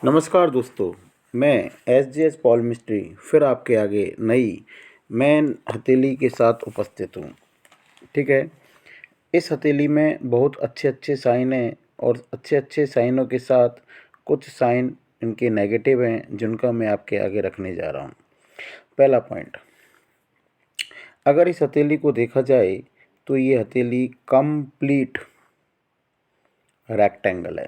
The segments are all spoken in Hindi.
नमस्कार दोस्तों, मैं एस जे एस पॉल मिस्ट्री फिर आपके आगे नई मैन हथेली के साथ उपस्थित हूँ। ठीक है। इस हथेली में बहुत अच्छे अच्छे साइन हैं और अच्छे अच्छे साइनों के साथ कुछ साइन इनके नेगेटिव हैं जिनका मैं आपके आगे रखने जा रहा हूँ। पहला पॉइंट, अगर इस हथेली को देखा जाए तो ये हथेली कंप्लीट रेक्टेंगल है।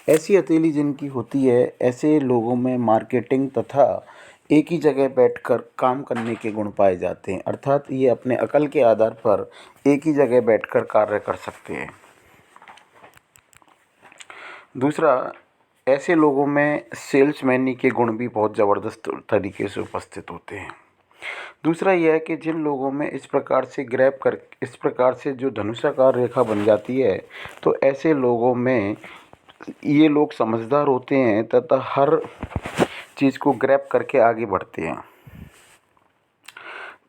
ऐसी हथेली जिनकी होती है, ऐसे लोगों में मार्केटिंग तथा एक ही जगह बैठकर काम करने के गुण पाए जाते हैं, अर्थात ये अपने अकल के आधार पर एक ही जगह बैठकर कार्य कर सकते हैं। दूसरा, ऐसे लोगों में सेल्समैनी के गुण भी बहुत ज़बरदस्त तरीके से उपस्थित होते हैं। दूसरा यह है कि जिन लोगों में इस प्रकार से जो धनुषाकार रेखा बन जाती है, तो ऐसे लोगों में ये लोग समझदार होते हैं तथा हर चीज़ को ग्रैब करके आगे बढ़ते हैं।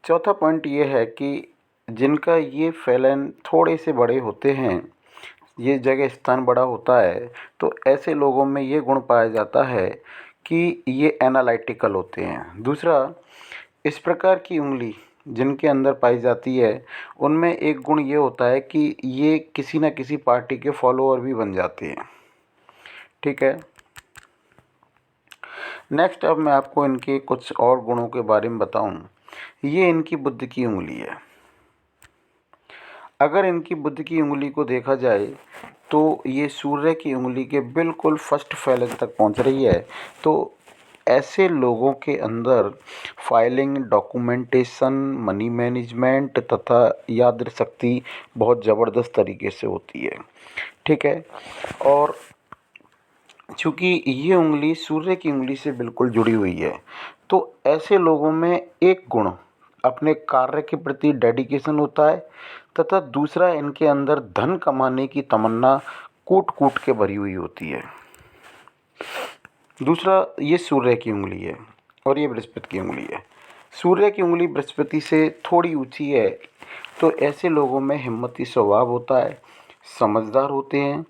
चौथा पॉइंट ये है कि जिनका ये फैलन थोड़े से बड़े होते हैं, ये जगह स्थान बड़ा होता है, तो ऐसे लोगों में ये गुण पाया जाता है कि ये एनालिटिकल होते हैं। दूसरा, इस प्रकार की उंगली जिनके अंदर पाई जाती है, उनमें एक गुण ये होता है कि ये किसी न किसी पार्टी के फॉलोअर भी बन जाते हैं। ठीक है। नेक्स्ट, अब मैं आपको इनके कुछ और गुणों के बारे में बताऊं। ये इनकी बुद्ध की उंगली है। अगर इनकी बुद्ध की उंगली को देखा जाए तो ये सूर्य की उंगली के बिल्कुल फर्स्ट फैलन तक पहुंच रही है। तो ऐसे लोगों के अंदर फाइलिंग, डॉक्यूमेंटेशन, मनी मैनेजमेंट तथा याद शक्ति बहुत ज़बरदस्त तरीके से होती है। ठीक है। और चूँकि ये उंगली सूर्य की उंगली से बिल्कुल जुड़ी हुई है, तो ऐसे लोगों में एक गुण अपने कार्य के प्रति डेडिकेशन होता है तथा दूसरा, इनके अंदर धन कमाने की तमन्ना कूट कूट के भरी हुई होती है। दूसरा, ये सूर्य की उंगली है और ये बृहस्पति की उंगली है। सूर्य की उंगली बृहस्पति से थोड़ी ऊंची है, तो ऐसे लोगों में हिम्मती स्वभाव होता है, समझदार होते हैं।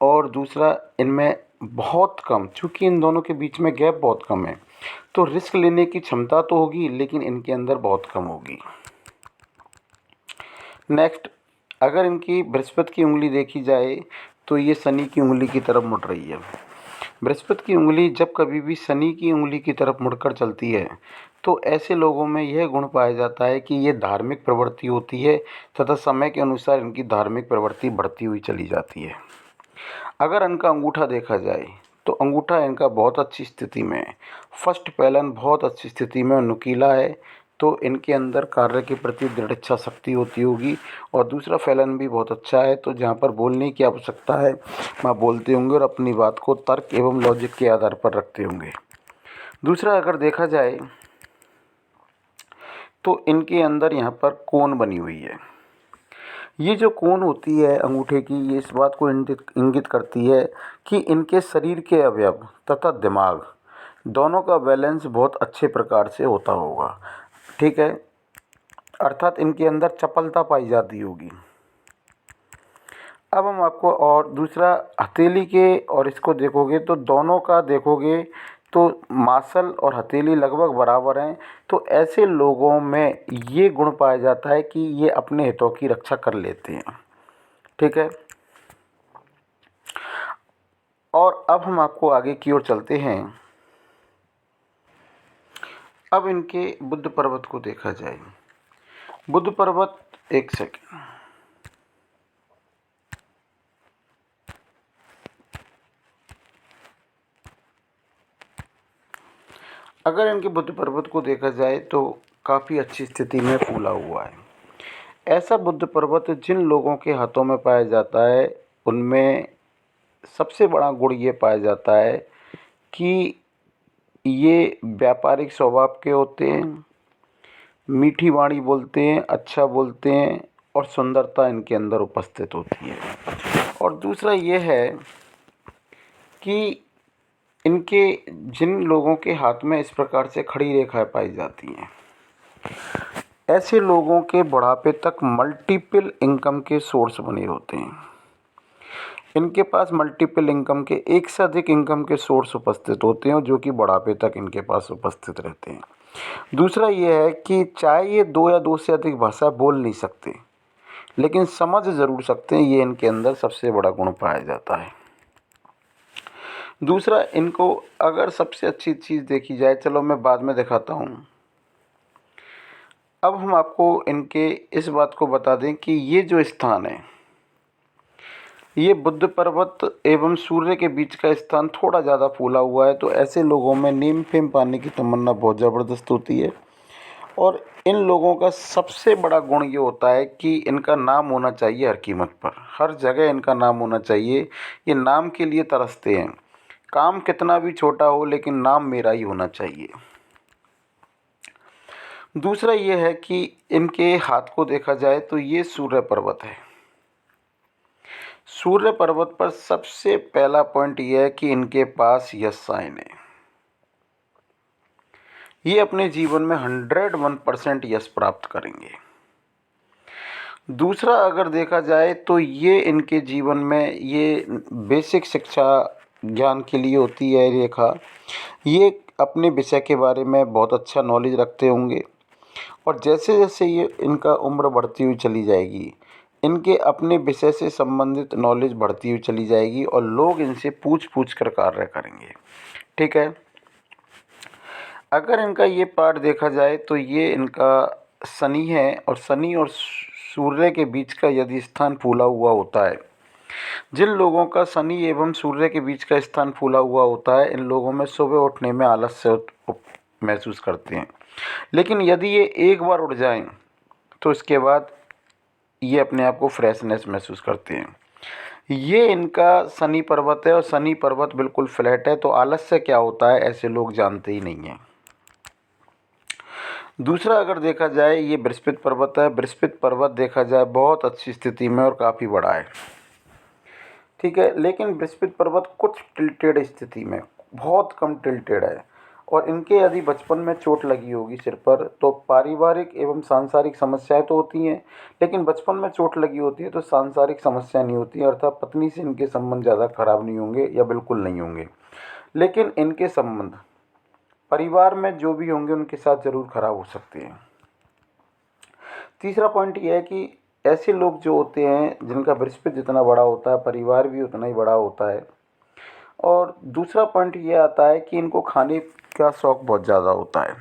और दूसरा, इनमें बहुत कम, चूँकि इन दोनों के बीच में गैप बहुत कम है, तो रिस्क लेने की क्षमता तो होगी लेकिन इनके अंदर बहुत कम होगी। नेक्स्ट, अगर इनकी बृहस्पति की उंगली देखी जाए तो ये शनि की उंगली की तरफ मुड़ रही है। बृहस्पति की उंगली जब कभी भी शनि की उंगली की तरफ मुड़कर चलती है, तो ऐसे लोगों में यह गुण पाया जाता है कि ये धार्मिक प्रवृत्ति होती है तथा समय के अनुसार इनकी धार्मिक प्रवृत्ति बढ़ती हुई चली जाती है। अगर इनका अंगूठा देखा जाए तो अंगूठा इनका बहुत अच्छी स्थिति में है। फर्स्ट पैलन बहुत अच्छी स्थिति में और नुकीला है, तो इनके अंदर कार्य के प्रति दृढ़ इच्छा शक्ति होती होगी। और दूसरा फैलन भी बहुत अच्छा है, तो जहाँ पर बोलने की आवश्यकता है वहाँ बोलते होंगे और अपनी बात को तर्क एवं लॉजिक के आधार पर रखते होंगे। दूसरा, अगर देखा जाए तो इनके अंदर यहाँ पर कोन बनी हुई है। ये जो कोन होती है अंगूठे की, ये इस बात को इंगित करती है कि इनके शरीर के अवयव तथा दिमाग दोनों का बैलेंस बहुत अच्छे प्रकार से होता होगा। ठीक है। अर्थात इनके अंदर चपलता पाई जाती होगी। अब हम आपको और दूसरा हथेली के और इसको देखोगे तो दोनों का देखोगे तो मासल और हथेली लगभग बराबर हैं। तो ऐसे लोगों में ये गुण पाया जाता है कि ये अपने हितों की रक्षा कर लेते हैं। ठीक है। और अब हम आपको आगे की ओर चलते हैं। अब इनके बुद्ध पर्वत को देखा जाए। बुद्ध पर्वत, एक सेकंड, अगर इनके बुद्ध पर्वत को देखा जाए तो काफ़ी अच्छी स्थिति में फूला हुआ है। ऐसा बुद्ध पर्वत जिन लोगों के हाथों में पाया जाता है, उनमें सबसे बड़ा गुण ये पाया जाता है कि ये व्यापारिक स्वभाव के होते हैं, मीठी वाणी बोलते हैं, अच्छा बोलते हैं और सुंदरता इनके अंदर उपस्थित होती है। और दूसरा ये है कि इनके जिन लोगों के हाथ में इस प्रकार से खड़ी रेखाएं पाई जाती हैं, ऐसे लोगों के बुढ़ापे तक मल्टीपल इनकम के सोर्स बने होते हैं। इनके पास मल्टीपल इनकम के एक से अधिक इनकम के सोर्स उपस्थित होते हैं जो कि बुढ़ापे तक इनके पास उपस्थित रहते हैं। दूसरा ये है कि चाहे ये 2 या 2 से अधिक भाषा बोल नहीं सकते, लेकिन समझ ज़रूर सकते हैं, ये इनके अंदर सबसे बड़ा गुण पाया जाता है। दूसरा, इनको अगर सबसे अच्छी चीज़ देखी जाए, चलो मैं बाद में दिखाता हूँ। अब हम आपको इनके इस बात को बता दें कि ये जो स्थान है, ये बुद्ध पर्वत एवं सूर्य के बीच का स्थान थोड़ा ज़्यादा फूला हुआ है, तो ऐसे लोगों में नेम फेम पाने की तमन्ना बहुत ज़बरदस्त होती है। और इन लोगों का सबसे बड़ा गुण ये होता है कि इनका नाम होना चाहिए हर कीमत पर, हर जगह इनका नाम होना चाहिए। ये नाम के लिए तरसते हैं, काम कितना भी छोटा हो लेकिन नाम मेरा ही होना चाहिए। दूसरा ये है कि इनके हाथ को देखा जाए तो ये सूर्य पर्वत है। सूर्य पर्वत पर सबसे पहला पॉइंट ये है कि इनके पास यश साइन है। ये अपने जीवन में 101% यश प्राप्त करेंगे। दूसरा, अगर देखा जाए तो ये इनके जीवन में ये बेसिक शिक्षा ज्ञान के लिए होती है रेखा। ये अपने विषय के बारे में बहुत अच्छा नॉलेज रखते होंगे, और जैसे जैसे ये इनका उम्र बढ़ती हुई चली जाएगी, इनके अपने विषय से संबंधित नॉलेज बढ़ती हुई चली जाएगी और लोग इनसे पूछ पूछ कर कार्य करेंगे। ठीक है। अगर इनका ये पार्ट देखा जाए तो ये इनका शनि है, और शनि और सूर्य के बीच का यदि स्थान फूला हुआ होता है, जिन लोगों का शनि एवं सूर्य के बीच का स्थान फूला हुआ होता है, इन लोगों में सुबह उठने में आलस्य महसूस करते हैं। लेकिन यदि ये एक बार उठ जाएं तो इसके बाद ये अपने आप को फ्रेशनेस महसूस करते हैं। ये इनका शनि पर्वत है, और शनि पर्वत बिल्कुल फ्लैट है, तो आलस्य क्या होता है ऐसे लोग जानते ही नहीं हैं। दूसरा, अगर देखा जाए, ये बृहस्पति पर्वत है। बृहस्पति पर्वत देखा जाए बहुत अच्छी स्थिति में और काफ़ी बड़ा है। ठीक है, लेकिन बृहस्पति पर्वत कुछ टिल्टेड स्थिति में, बहुत कम टिल्टेड है, और इनके यदि बचपन में चोट लगी होगी सिर पर तो पारिवारिक एवं सांसारिक समस्याएं तो होती हैं, लेकिन बचपन में चोट लगी होती है तो सांसारिक समस्या नहीं होती है, अर्थात पत्नी से इनके संबंध ज़्यादा खराब नहीं होंगे या बिल्कुल नहीं होंगे। लेकिन इनके संबंध परिवार में जो भी होंगे उनके साथ ज़रूर खराब हो सकते हैं। तीसरा पॉइंट यह है कि ऐसे लोग जो होते हैं जिनका बृहस्पति जितना बड़ा होता है, परिवार भी उतना ही बड़ा होता है। और दूसरा पॉइंट ये आता है कि इनको खाने का शौक़ बहुत ज़्यादा होता है।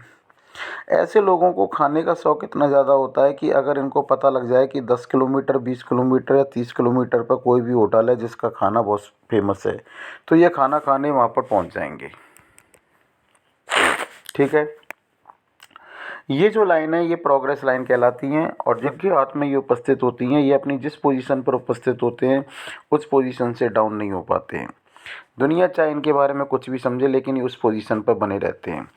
ऐसे लोगों को खाने का शौक़ इतना ज़्यादा होता है कि अगर इनको पता लग जाए कि 10 किलोमीटर, 20 किलोमीटर या 30 किलोमीटर पर कोई भी होटल है जिसका खाना बहुत फेमस है, तो ये खाना खाने वहाँ पर पहुँच जाएंगे। ठीक है। ये जो लाइन है ये प्रोग्रेस लाइन कहलाती हैं, और जिनके हाथ में ये उपस्थित होती हैं ये अपनी जिस पोजीशन पर उपस्थित होते हैं उस पोजीशन से डाउन नहीं हो पाते हैं। दुनिया चाहे इनके बारे में कुछ भी समझे, लेकिन ये उस पोजीशन पर बने रहते हैं।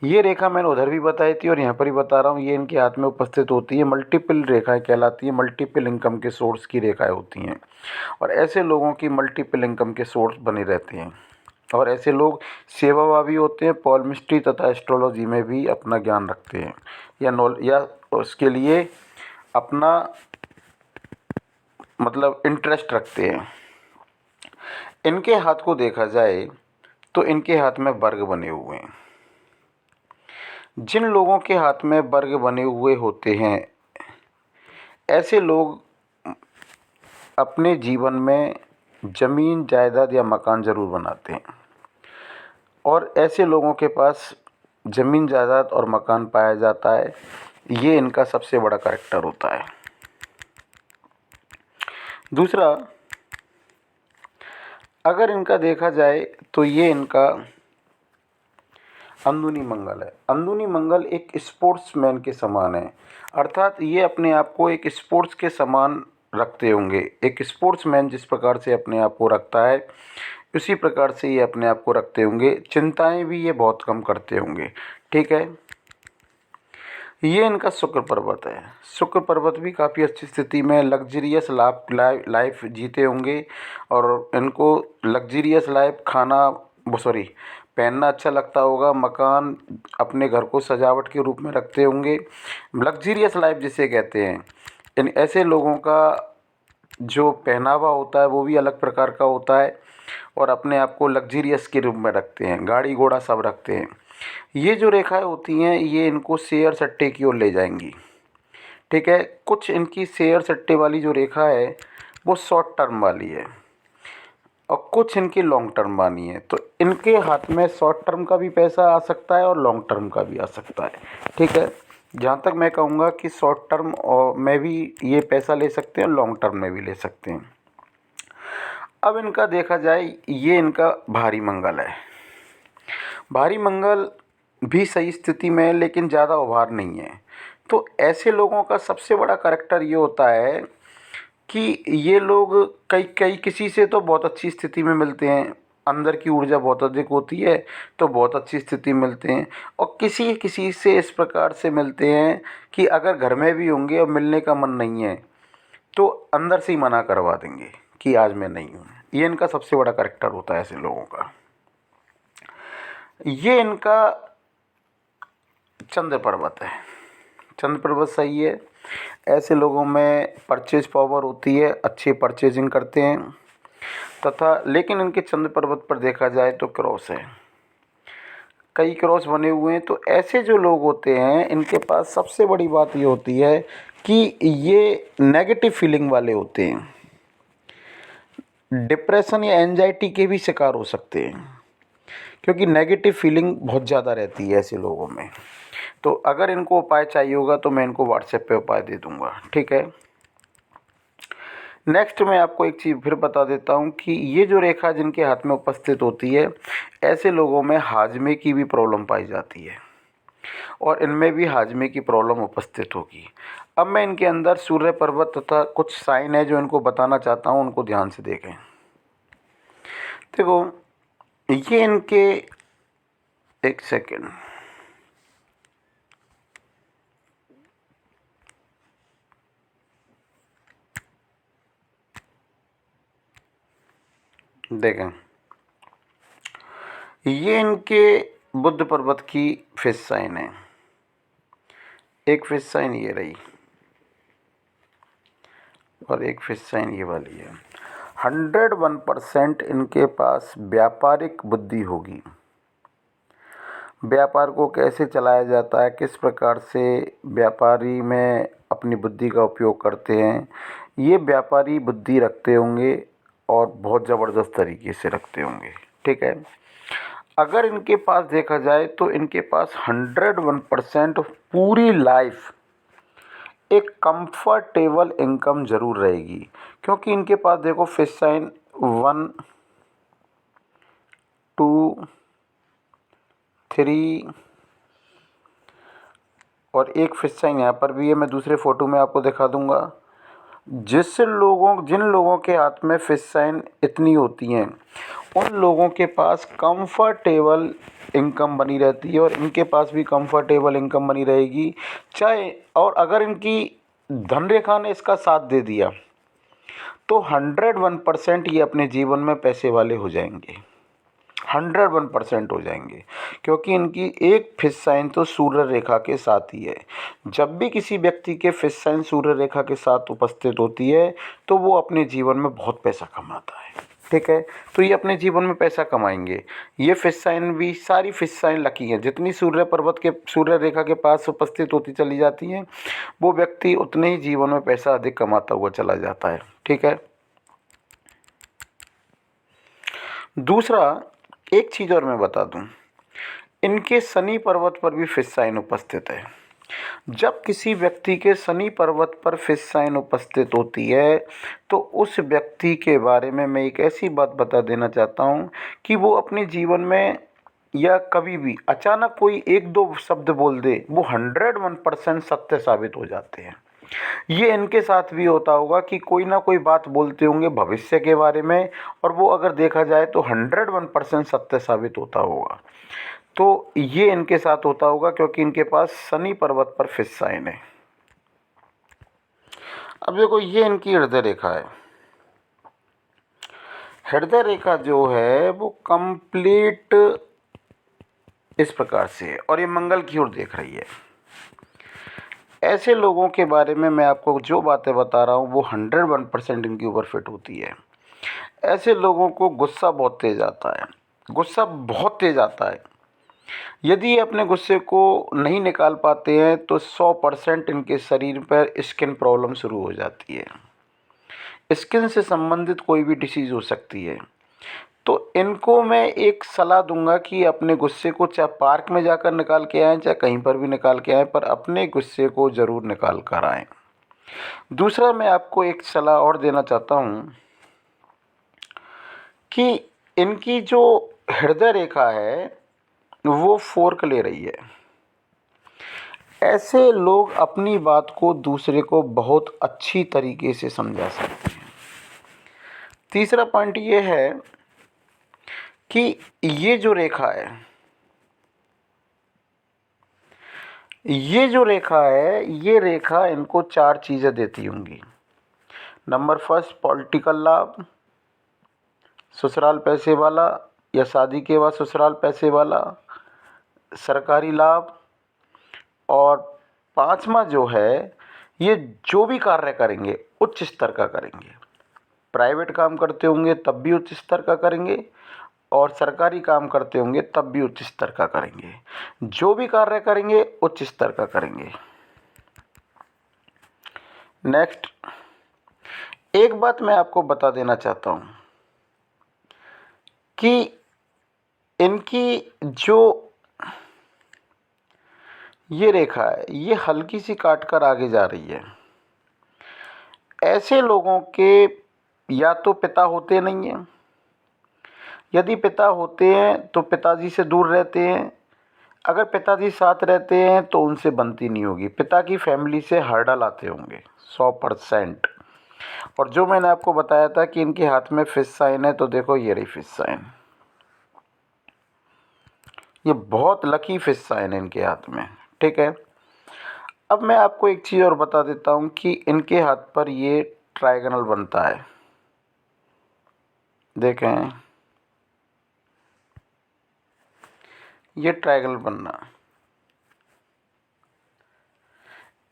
ये रेखा मैंने उधर भी बताई थी और यहाँ पर ही बता रहा हूँ, ये इनके हाथ में उपस्थित होती है। मल्टीपल रेखाएं कहलाती हैं, मल्टीपल इनकम के सोर्स की रेखाएं होती हैं, और ऐसे लोगों की मल्टीपल इनकम के सोर्स बने रहते हैं। और ऐसे लोग सेवाभावी होते हैं, पॉलमिस्ट्री तथा एस्ट्रोलॉजी में भी अपना ज्ञान रखते हैं, या उसके लिए अपना मतलब इंटरेस्ट रखते हैं। इनके हाथ को देखा जाए तो इनके हाथ में वर्ग बने हुए हैं। जिन लोगों के हाथ में वर्ग बने हुए होते हैं, ऐसे लोग अपने जीवन में ज़मीन, जायदाद या मकान ज़रूर बनाते हैं, और ऐसे लोगों के पास ज़मीन, जायदाद और मकान पाया जाता है। ये इनका सबसे बड़ा कैरेक्टर होता है। दूसरा, अगर इनका देखा जाए तो ये इनका अंदुनी मंगल है। अंदुनी मंगल एक स्पोर्ट्समैन के समान है, अर्थात ये अपने आप को एक स्पोर्ट्स के समान रखते होंगे। एक स्पोर्ट्समैन जिस प्रकार से अपने आप को रखता है उसी प्रकार से ये अपने आप को रखते होंगे। चिंताएं भी ये बहुत कम करते होंगे। ठीक है। ये इनका शुक्र पर्वत है। शुक्र पर्वत भी काफ़ी अच्छी स्थिति में लग्जरियस लाइफ जीते होंगे, और इनको लग्जरियस लाइफ पहनना अच्छा लगता होगा, मकान अपने घर को सजावट के रूप में रखते होंगे। लग्जरियस लाइफ जिसे कहते हैं, इन ऐसे लोगों का जो पहनावा होता है वो भी अलग प्रकार का होता है और अपने आप को लग्जरियस के रूप में रखते हैं, गाड़ी घोड़ा सब रखते हैं। ये जो रेखाएं होती हैं ये इनको शेयर सट्टे की ओर ले जाएंगी। ठीक है, कुछ इनकी शेयर सट्टे वाली जो रेखा है वो शॉर्ट टर्म वाली है और कुछ इनकी लॉन्ग टर्म वाली है। तो इनके हाथ में शॉर्ट टर्म का भी पैसा आ सकता है और लॉन्ग टर्म का भी आ सकता है। ठीक है, जहाँ तक मैं कहूँगा कि शॉर्ट टर्म और में भी ये पैसा ले सकते हैं, लॉन्ग टर्म में भी ले सकते हैं। अब इनका देखा जाए, ये इनका भारी मंगल है। भारी मंगल भी सही स्थिति में है लेकिन ज़्यादा उभार नहीं है। तो ऐसे लोगों का सबसे बड़ा करैक्टर ये होता है कि ये लोग कई कई किसी से तो बहुत अच्छी स्थिति में मिलते हैं, अंदर की ऊर्जा बहुत अधिक होती है तो बहुत अच्छी स्थिति में मिलते हैं, और किसी किसी से इस प्रकार से मिलते हैं कि अगर घर में भी होंगे और मिलने का मन नहीं है तो अंदर से ही मना करवा देंगे कि आज मैं नहीं हूँ। ये इनका सबसे बड़ा करैक्टर होता है ऐसे लोगों का। ये इनका चंद्र पर्वत है। चंद्र पर्वत सही है। ऐसे लोगों में परचेज पावर होती है, अच्छी परचेजिंग करते हैं तथा, लेकिन इनके चंद्र पर्वत पर देखा जाए तो क्रॉस है, कई क्रॉस बने हुए हैं। तो ऐसे जो लोग होते हैं इनके पास सबसे बड़ी बात ये होती है कि ये नेगेटिव फीलिंग वाले होते हैं, डिप्रेशन या एंजाइटी के भी शिकार हो सकते हैं क्योंकि नेगेटिव फीलिंग बहुत ज़्यादा रहती है ऐसे लोगों में। तो अगर इनको उपाय चाहिए होगा तो मैं इनको व्हाट्सएप पे उपाय दे दूँगा। ठीक है, नेक्स्ट मैं आपको एक चीज़ फिर बता देता हूँ कि ये जो रेखा जिनके हाथ में उपस्थित होती है ऐसे लोगों में हाजमे की भी प्रॉब्लम पाई जाती है और इनमें भी हाजमे की प्रॉब्लम उपस्थित होगी। अब मैं इनके अंदर सूर्य पर्वत तथा कुछ साइन है जो इनको बताना चाहता हूँ, उनको ध्यान से देखें। देखो, ये इनके, एक सेकेंड, देखें, ये इनके बुध पर्वत की फिश साइन है। एक फिश साइन ये रही और एक फिश साइन ये वाली है। 101% इनके पास व्यापारिक बुद्धि होगी। व्यापार को कैसे चलाया जाता है, किस प्रकार से व्यापारी में अपनी बुद्धि का उपयोग करते हैं, ये व्यापारी बुद्धि रखते होंगे और बहुत ज़बरदस्त तरीके से रखते होंगे। ठीक है, अगर इनके पास देखा जाए तो इनके पास 101% पूरी लाइफ एक कंफर्टेबल इनकम ज़रूर रहेगी क्योंकि इनके पास देखो फिश साइन 1, 2, 3 और एक फिश साइन यहाँ पर भी है। मैं दूसरे फ़ोटो में आपको दिखा दूँगा। जिन लोगों के हाथ में फिश साइन इतनी होती हैं उन लोगों के पास कंफर्टेबल इनकम बनी रहती है और इनके पास भी कंफर्टेबल इनकम बनी रहेगी चाहे, और अगर इनकी धन रेखा ने इसका साथ दे दिया तो 101% ये अपने जीवन में पैसे वाले हो जाएंगे। 101% हो जाएंगे क्योंकि इनकी एक फिश साइन तो सूर्य रेखा के साथ ही है। जब भी किसी व्यक्ति के फिश साइन सूर्य रेखा के साथ उपस्थित होती है तो वो अपने जीवन में बहुत पैसा कमाता है। ठीक है, तो ये अपने जीवन में पैसा कमाएंगे। ये फिश साइन भी, सारी फिश साइन लकी हैं, जितनी सूर्य पर्वत के सूर्य रेखा के पास उपस्थित होती चली जाती हैं वो व्यक्ति उतने ही जीवन में पैसा अधिक कमाता हुआ चला जाता है। ठीक है, दूसरा एक चीज़ और मैं बता दूं, इनके शनि पर्वत पर भी फिश साइन उपस्थित है। जब किसी व्यक्ति के शनि पर्वत पर फिश साइन उपस्थित होती है तो उस व्यक्ति के बारे में मैं एक ऐसी बात बता देना चाहता हूँ कि वो अपने जीवन में या कभी भी अचानक कोई एक दो शब्द बोल दे, वो 101% सत्य साबित हो जाते हैं। ये इनके साथ भी होता होगा कि कोई ना कोई बात बोलते होंगे भविष्य के बारे में और वो अगर देखा जाए तो 101% सत्य साबित होता होगा। तो ये इनके साथ होता होगा क्योंकि इनके पास शनि पर्वत पर फिश साइन है। अब देखो, ये इनकी हृदय रेखा है। हृदय रेखा जो है वो कंप्लीट इस प्रकार से है और ये मंगल की ओर देख रही है। ऐसे लोगों के बारे में मैं आपको जो बातें बता रहा हूँ वो 101% इनके ऊपर फिट होती है। ऐसे लोगों को गुस्सा बहुत तेज़ आता है, गुस्सा बहुत तेज़ आता है। यदि ये अपने गुस्से को नहीं निकाल पाते हैं तो 100% इनके शरीर पर स्किन प्रॉब्लम शुरू हो जाती है। स्किन से संबंधित कोई भी डिसीज़ हो सकती है। तो इनको मैं एक सलाह दूंगा कि अपने गुस्से को चाहे पार्क में जाकर निकाल के आएँ, चाहे कहीं पर भी निकाल के आएँ, पर अपने गुस्से को ज़रूर निकाल कर आएँ। दूसरा मैं आपको एक सलाह और देना चाहता हूँ कि इनकी जो हृदय रेखा है वो फोर्क ले रही है। ऐसे लोग अपनी बात को दूसरे को बहुत अच्छी तरीके से समझा सकते हैं। तीसरा पॉइंट ये है कि ये जो रेखा है, ये रेखा इनको 4 चीज़ें देती होंगी। नंबर फर्स्ट, पॉलिटिकल लाभ, ससुराल पैसे वाला या शादी के बाद ससुराल पैसे वाला, सरकारी लाभ, और पाँचवा जो है, ये जो भी कार्य करेंगे उच्च स्तर का करेंगे। प्राइवेट काम करते होंगे तब भी उच्च स्तर का करेंगे, और सरकारी काम करते होंगे तब भी उच्च स्तर का करेंगे। जो भी कार्य करेंगे उच्च स्तर का करेंगे। नेक्स्ट, एक बात मैं आपको बता देना चाहता हूँ कि इनकी जो ये रेखा है ये हल्की सी काट कर आगे जा रही है। ऐसे लोगों के या तो पिता होते नहीं हैं, यदि पिता होते हैं तो पिताजी से दूर रहते हैं। अगर पिताजी साथ रहते हैं तो उनसे बनती नहीं होगी, पिता की फैमिली से हर्डल आते होंगे 100%। और जो मैंने आपको बताया था कि इनके हाथ में फिश साइन है, तो देखो ये रही फिश साइन, ये बहुत लकी फिश साइन है इनके हाथ में। ठीक है, अब मैं आपको एक चीज़ और बता देता हूँ कि इनके हाथ पर ये ट्रायंगल बनता है। देखें, ये ट्रायंगल बनना,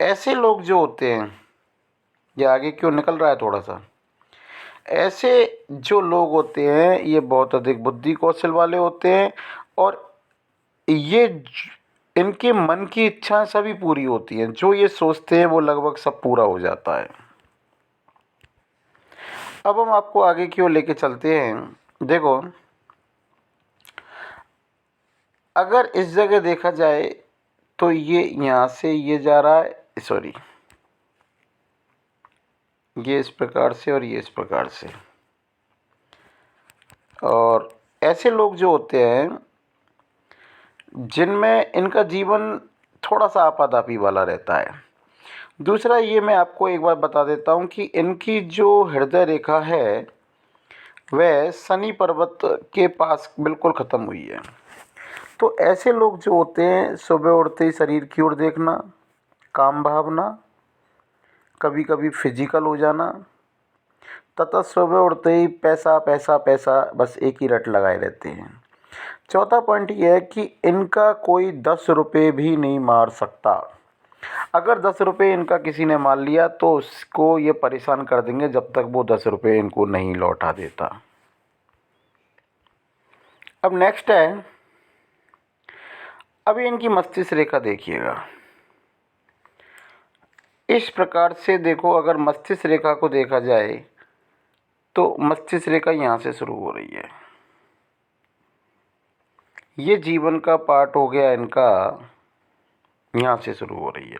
ऐसे लोग जो होते हैं, ये आगे क्यों निकल रहा है थोड़ा सा, ऐसे जो लोग होते हैं ये बहुत अधिक बुद्धि कौशल वाले होते हैं, और ये इनके मन की इच्छा सभी पूरी होती हैं। जो ये सोचते हैं वो लगभग सब पूरा हो जाता है। अब हम आपको आगे की ओर लेके चलते हैं। देखो, अगर इस जगह देखा जाए तो ये यहाँ से ये जा रहा है, सॉरी, ये इस प्रकार से और ये इस प्रकार से। और ऐसे लोग जो होते हैं जिनमें इनका जीवन थोड़ा सा आपाधापी वाला रहता है। दूसरा, ये मैं आपको एक बार बता देता हूँ कि इनकी जो हृदय रेखा है वह शनि पर्वत के पास बिल्कुल ख़त्म हुई है। तो ऐसे लोग जो होते हैं, सुबह उठते ही शरीर की ओर देखना, काम भावना, कभी कभी फिजिकल हो जाना, तथा सुबह उठते ही पैसा पैसा पैसा, बस एक ही रट लगाए रहते हैं। चौथा पॉइंट ये है कि इनका कोई 10 रुपये भी नहीं मार सकता। अगर 10 रुपये इनका किसी ने मार लिया तो उसको ये परेशान कर देंगे जब तक वो 10 रुपये इनको नहीं लौटा देता। अब नेक्स्ट है, अभी इनकी मस्तिष्क रेखा देखिएगा। इस प्रकार से देखो, अगर मस्तिष्क रेखा को देखा जाए तो मस्तिष्क रेखा यहाँ से शुरू हो रही है। ये जीवन का पार्ट हो गया इनका, यहाँ से शुरू हो रही है।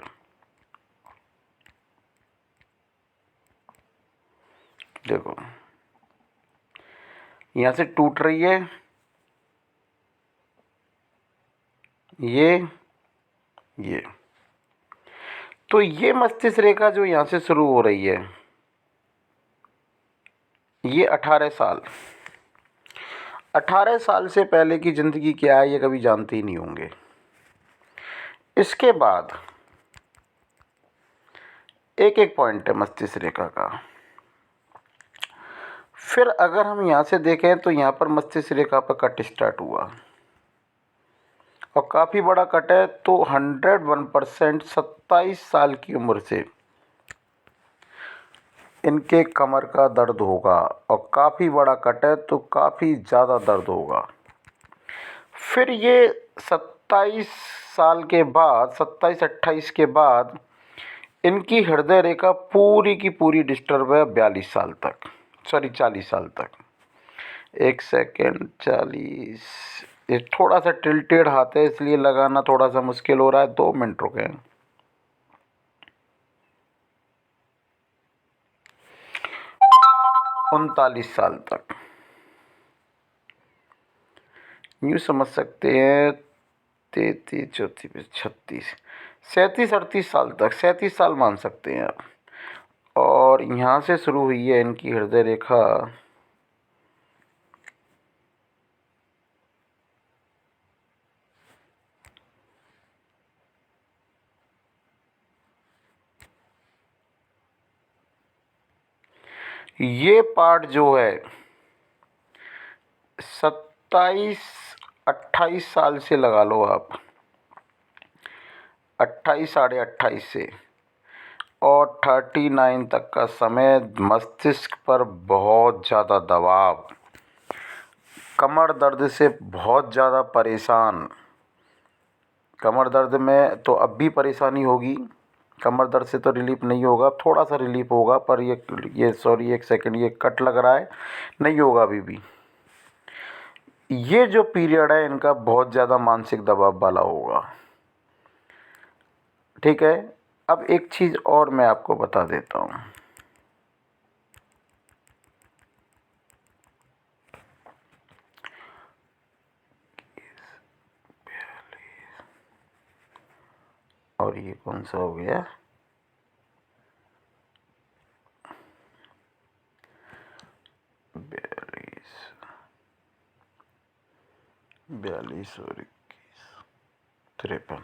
देखो, यहाँ से टूट रही है, ये तो ये मस्तिष्क रेखा जो यहाँ से शुरू हो रही है, ये 18 साल से पहले की ज़िंदगी क्या है ये कभी जानते ही नहीं होंगे। इसके बाद एक एक पॉइंट है मस्तिष्क रेखा का। फिर अगर हम यहाँ से देखें तो यहाँ पर मस्तिष्क रेखा पर कट स्टार्ट हुआ, और काफ़ी बड़ा कट है तो 101% 27 साल की उम्र से इनके कमर का दर्द होगा, और काफ़ी बड़ा कट है तो काफ़ी ज़्यादा दर्द होगा। फिर ये 27 साल के बाद, 27-28 के बाद इनकी हृदय रेखा पूरी की पूरी डिस्टर्ब है 42 साल तक, सॉरी 40 साल तक। एक सेकेंड, 40, ये थोड़ा सा टिल्टेड हाथ है इसलिए लगाना थोड़ा सा मुश्किल हो रहा है। 2 मिनट रुके। 39 साल तक यूँ समझ सकते हैं। 33, 34, 36, 37-38 साल तक, 37 साल मान सकते हैं आप। और यहाँ से शुरू हुई है इनकी हृदय रेखा, ये पार्ट जो है 27-28 साल से लगा लो आप, 28, साढ़े 28 से और 39 तक का समय मस्तिष्क पर बहुत ज़्यादा दबाव, कमर दर्द से बहुत ज़्यादा परेशान। कमर दर्द में तो अब भी परेशानी होगी, कमर दर्द से तो रिलीफ नहीं होगा, थोड़ा सा रिलीफ होगा, पर ये सॉरी एक सेकंड, ये कट लग रहा है, नहीं होगा अभी भी। ये जो पीरियड है इनका बहुत ज़्यादा मानसिक दबाव वाला होगा। ठीक है, अब एक चीज़ और मैं आपको बता देता हूँ। और ये कौन सा हो गया? 42 और 21, 53।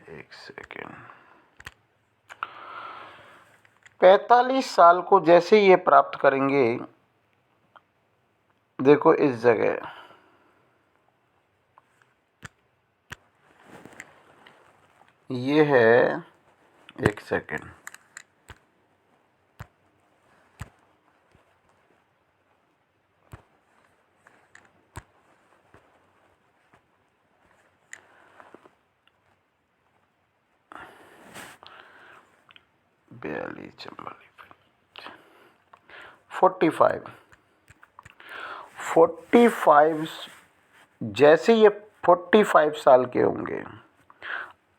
एक सेकेंड। 45 साल को जैसे ये प्राप्त करेंगे, देखो इस जगह ये है, एक सेकेंड, बयालीस, 45 जैसे ये 45 साल के होंगे,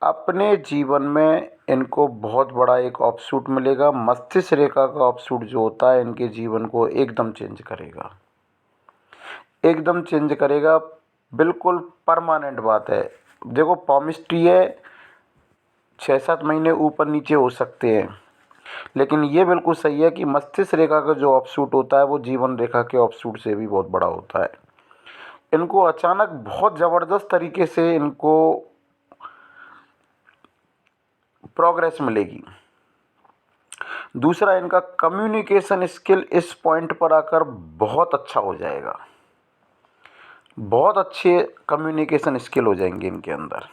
अपने जीवन में इनको बहुत बड़ा एक ऑफशूट मिलेगा। मस्तिष्क रेखा का ऑफशूट जो होता है इनके जीवन को एकदम चेंज करेगा, एकदम चेंज करेगा, बिल्कुल परमानेंट बात है। देखो पॉमिस्ट्री है, 6-7 महीने ऊपर नीचे हो सकते हैं, लेकिन ये बिल्कुल सही है कि मस्तिष्क रेखा का जो ऑफशूट होता है वो जीवन रेखा के ऑफशूट से भी बहुत बड़ा होता है। इनको अचानक बहुत ज़बरदस्त तरीके से इनको प्रोग्रेस मिलेगी। दूसरा, इनका कम्युनिकेशन स्किल इस पॉइंट पर आकर बहुत अच्छा हो जाएगा, बहुत अच्छे कम्युनिकेशन स्किल हो जाएंगे इनके अंदर।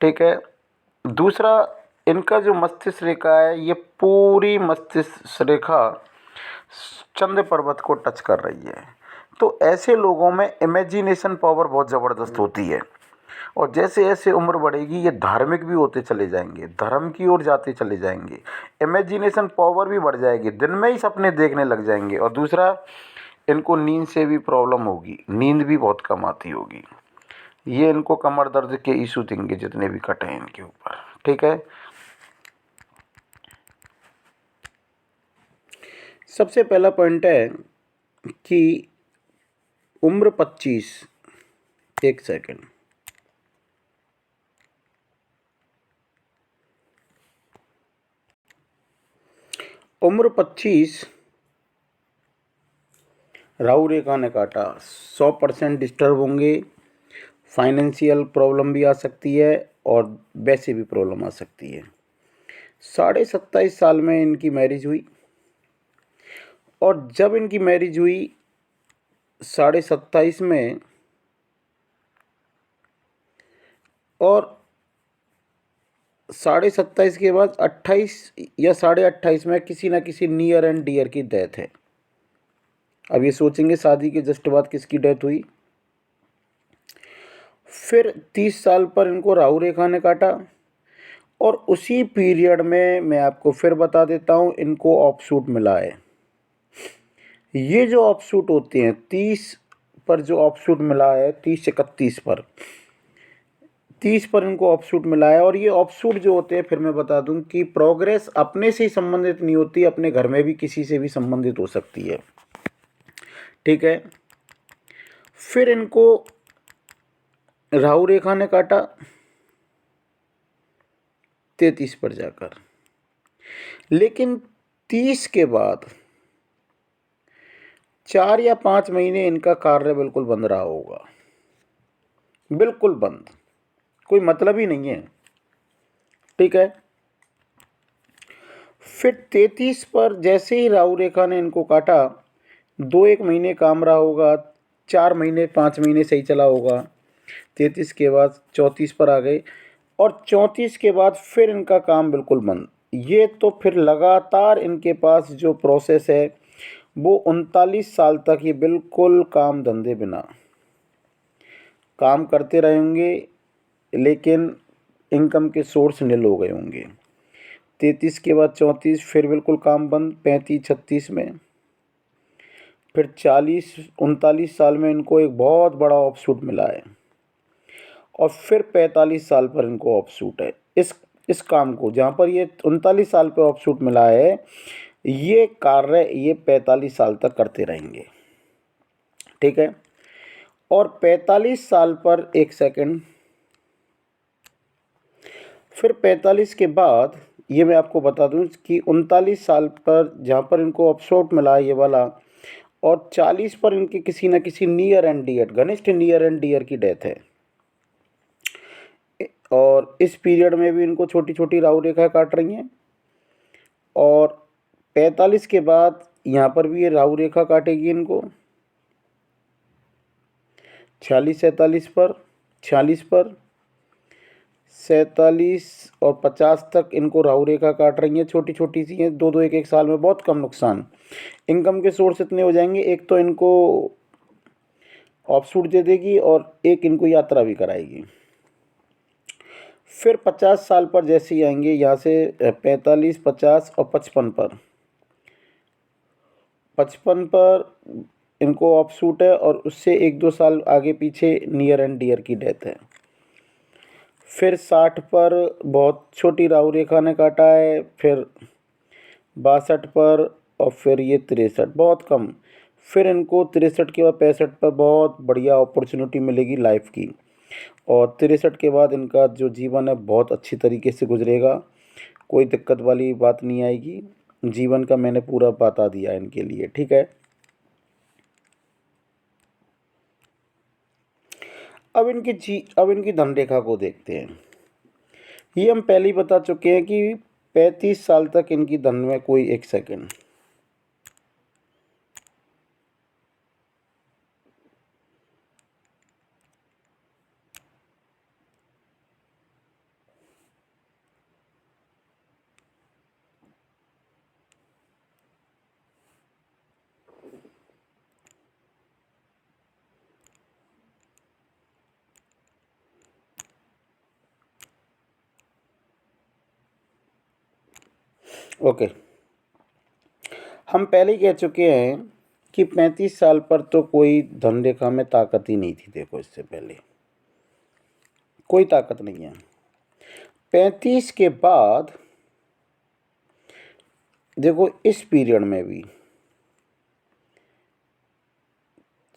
ठीक है, दूसरा, इनका जो मस्तिष्क रेखा है ये पूरी मस्तिष्क रेखा चंद्र पर्वत को टच कर रही है, तो ऐसे लोगों में इमेजिनेशन पावर बहुत ज़बरदस्त होती है। और जैसे जैसे उम्र बढ़ेगी ये धार्मिक भी होते चले जाएंगे, धर्म की ओर जाते चले जाएंगे, इमेजिनेशन पावर भी बढ़ जाएगी, दिन में ही सपने देखने लग जाएंगे। और दूसरा, इनको नींद से भी प्रॉब्लम होगी, नींद भी बहुत कम आती होगी। ये इनको कमर दर्द के इशू देंगे जितने भी कटे हैं इनके ऊपर। ठीक है, सबसे पहला पॉइंट है कि उम्र 25, एक सेकंड, उम्र 25 राहु रेखा ने काटा, 100% डिस्टर्ब होंगे, फाइनेंशियल प्रॉब्लम भी आ सकती है और वैसे भी प्रॉब्लम आ सकती है। 27.5 साल में इनकी मैरिज हुई और जब इनकी मैरिज हुई 27.5 में, और 27.5 के बाद 28 या 28.5 में किसी ना किसी नियर एंड डियर की डेथ है। अब ये सोचेंगे शादी के जस्ट बाद किसकी डेथ हुई। फिर 30 साल पर इनको राहु रेखा ने काटा, और उसी पीरियड में मैं आपको फिर बता देता हूँ, इनको ऑफशूट मिला है। ये जो ऑफशूट होते हैं 30 पर, जो ऑफशूट मिला है 30 से 31 पर, 30 पर इनको ऑफशूट मिला है। और ये ऑफशूट जो होते हैं, फिर मैं बता दूं कि प्रोग्रेस अपने से ही संबंधित नहीं होती, अपने घर में भी किसी से भी संबंधित हो सकती है। ठीक है। फिर इनको राहु रेखा ने काटा 33 पर जाकर, लेकिन 30 के बाद 4 या 5 महीने इनका कार्य बिल्कुल बंद रहा होगा, बिल्कुल बंद, कोई मतलब ही नहीं है। ठीक है। फिर 33 पर जैसे ही राहु रेखा ने इनको काटा, 2-1 महीने काम रहा होगा, 4 महीने 5 महीने सही चला होगा, 33 के बाद 34 पर आ गए, और 34 के बाद फिर इनका काम बिल्कुल बंद। ये तो फिर लगातार इनके पास जो प्रोसेस है वो 39 साल तक ये बिल्कुल काम धंधे बिना काम करते रहेंगे, लेकिन इनकम के सोर्स निल हो गए होंगे। 33 के बाद 34, फिर बिल्कुल काम बंद 35-36 में। फिर 40-39 साल में इनको एक बहुत बड़ा ऑफशूट मिला है, और फिर 45 साल पर इनको ऑफशूट है। इस काम को, जहाँ पर ये 39 साल पर ऑफशूट मिला है, ये कार्य ये 45 साल तक करते रहेंगे। ठीक है। और 45 साल पर, एक सेकंड, फिर 45 के बाद ये मैं आपको बता दूं कि 39 साल पर जहाँ पर इनको ऑफशूट मिला है ये वाला, और 40 पर इनके किसी न किसी नियर एंड डियर, घनिष्ठ नियर एंड डियर की डेथ है। और इस पीरियड में भी इनको छोटी छोटी राहु रेखा काट रही हैं, और 45 के बाद यहाँ पर भी ये राहु रेखा काटेगी इनको 46-47 पर, 46 पर, 47 और 50 तक इनको राहु रेखा काट रही हैं, छोटी छोटी सी हैं, 2-2 1-1 साल में, बहुत कम नुकसान। इनकम के सोर्स इतने हो जाएंगे, एक तो इनको ऑफशूट दे देगी और एक इनको यात्रा भी कराएगी। फिर 50 साल पर जैसे ही आएंगे, यहाँ से 45, 50 और 55 पर, 55 पर इनको ऑफशूट है, और उससे 1-2 साल आगे पीछे नियर एंड डियर की डेथ है। फिर 60 पर बहुत छोटी राहु रेखा ने काटा है, फिर 62 पर, और फिर ये 63, बहुत कम। फिर इनको 63 के बाद 65 पर बहुत बढ़िया अपॉर्चुनिटी मिलेगी लाइफ की, और 63 के बाद इनका जो जीवन है बहुत अच्छी तरीके से गुजरेगा, कोई दिक्कत वाली बात नहीं आएगी। जीवन का मैंने पूरा बता दिया इनके लिए। ठीक है। अब इनकी धन रेखा को देखते हैं। ये हम पहले ही बता चुके हैं कि 35 साल तक इनकी धन में कोई, एक सेकंड, ओके, हम पहले ही कह चुके हैं कि 35 साल पर तो कोई धन रेखा में ताकत ही नहीं थी। देखो, इससे पहले कोई ताकत नहीं है। 35 के बाद देखो, इस पीरियड में भी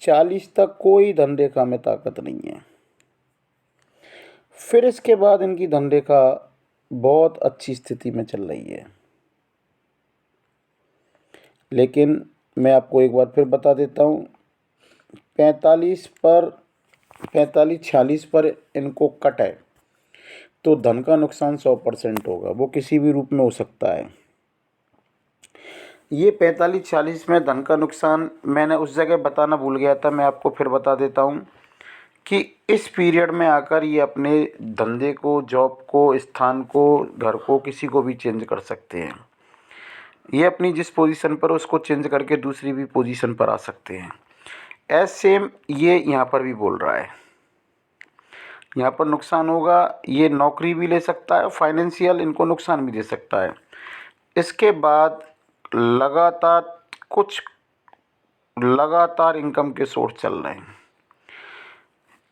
40 तक कोई धन रेखा में ताकत नहीं है। फिर इसके बाद इनकी धन रेखा बहुत अच्छी स्थिति में चल रही है, लेकिन मैं आपको एक बार फिर बता देता हूँ, 45 पर, 45-46 पर इनको कट है, तो धन का नुकसान 100% होगा, वो किसी भी रूप में हो सकता है। ये 45-46 में धन का नुकसान मैंने उस जगह बताना भूल गया था, मैं आपको फिर बता देता हूँ कि इस पीरियड में आकर ये अपने धंधे को, जॉब को, स्थान को, घर को, किसी को भी चेंज कर सकते हैं। ये अपनी जिस पोजीशन पर उसको चेंज करके दूसरी भी पोजीशन पर आ सकते हैं। एज सेम ये यहाँ पर भी बोल रहा है, यहाँ पर नुकसान होगा। ये नौकरी भी ले सकता है, फाइनेंशियल इनको नुकसान भी दे सकता है। इसके बाद लगातार इनकम के सोर्स चल रहे हैं,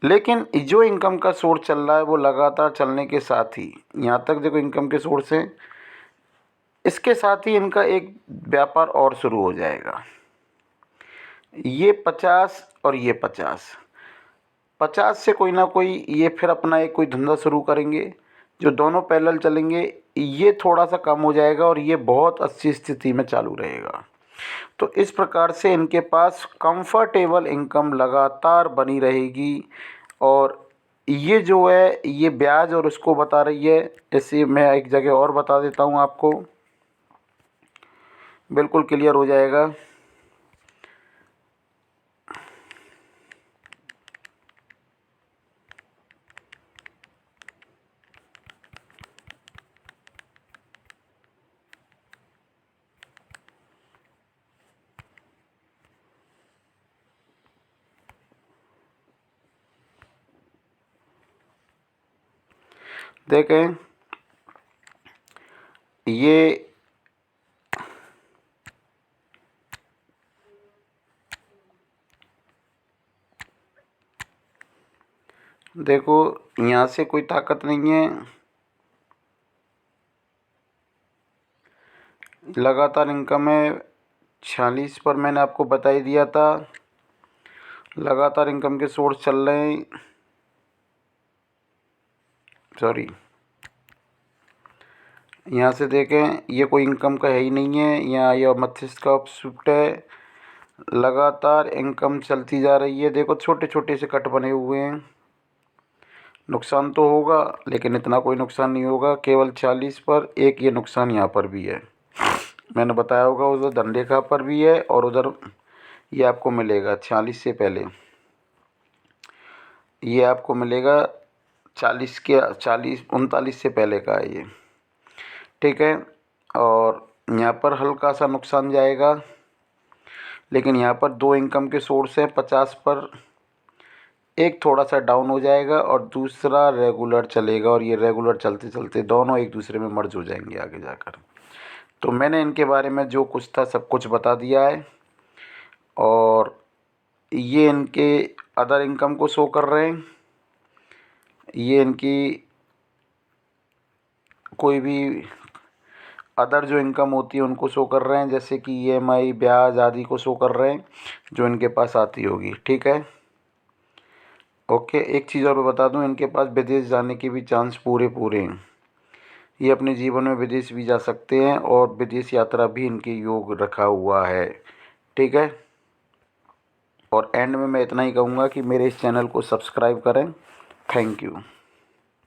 लेकिन जो इनकम का सोर्स चल रहा है वो लगातार चलने के साथ ही, यहाँ तक देखो इनकम के सोर्स हैं, इसके साथ ही इनका एक व्यापार और शुरू हो जाएगा। ये 50 और ये 50 से कोई ना कोई ये फिर अपना एक कोई धंधा शुरू करेंगे, जो दोनों पैरेलल चलेंगे। ये थोड़ा सा कम हो जाएगा और ये बहुत अच्छी स्थिति में चालू रहेगा। तो इस प्रकार से इनके पास कंफर्टेबल इनकम लगातार बनी रहेगी। और ये जो है ये ब्याज और उसको बता रही है, जैसे मैं एक जगह और बता देता हूँ आपको, बिल्कुल क्लियर हो जाएगा। देखें ये देखो, यहाँ से कोई ताकत नहीं है, लगातार इनकम है। 46 पर मैंने आपको बता ही दिया था, लगातार इनकम के सोर्स चल रहे हैं। सॉरी, यहाँ से देखें ये कोई इनकम का है ही नहीं है, यहाँ ये मस्तिष्क का अपशिफ्ट है। लगातार इनकम चलती जा रही है। देखो छोटे छोटे से कट बने हुए हैं। नुकसान तो होगा लेकिन इतना कोई नुकसान नहीं होगा, केवल 40 पर। एक ये नुकसान यहाँ पर भी है, मैंने बताया होगा, उधर धनरेखा पर भी है और उधर ये आपको मिलेगा 46 से पहले, ये आपको मिलेगा 39 से पहले का है ये, ठीक है। और यहाँ पर हल्का सा नुकसान जाएगा, लेकिन यहाँ पर दो इनकम के सोर्स हैं। 50 पर एक थोड़ा सा डाउन हो जाएगा और दूसरा रेगुलर चलेगा, और ये रेगुलर चलते चलते दोनों एक दूसरे में मर्ज हो जाएंगे आगे जाकर। तो मैंने इनके बारे में जो कुछ था सब कुछ बता दिया है। और ये इनके अदर इनकम को शो कर रहे हैं, ये इनकी कोई भी अदर जो इनकम होती है उनको शो कर रहे हैं, जैसे कि EMI, ब्याज आदि को शो कर रहे हैं जो इनके पास आती होगी, ठीक है। ओके, एक चीज़ और बता दूं, इनके पास विदेश जाने के भी चांस पूरे हैं। ये अपने जीवन में विदेश भी जा सकते हैं और विदेश यात्रा भी इनके योग रखा हुआ है, ठीक है। और एंड में मैं इतना ही कहूँगा कि मेरे इस चैनल को सब्सक्राइब करें। Thank you.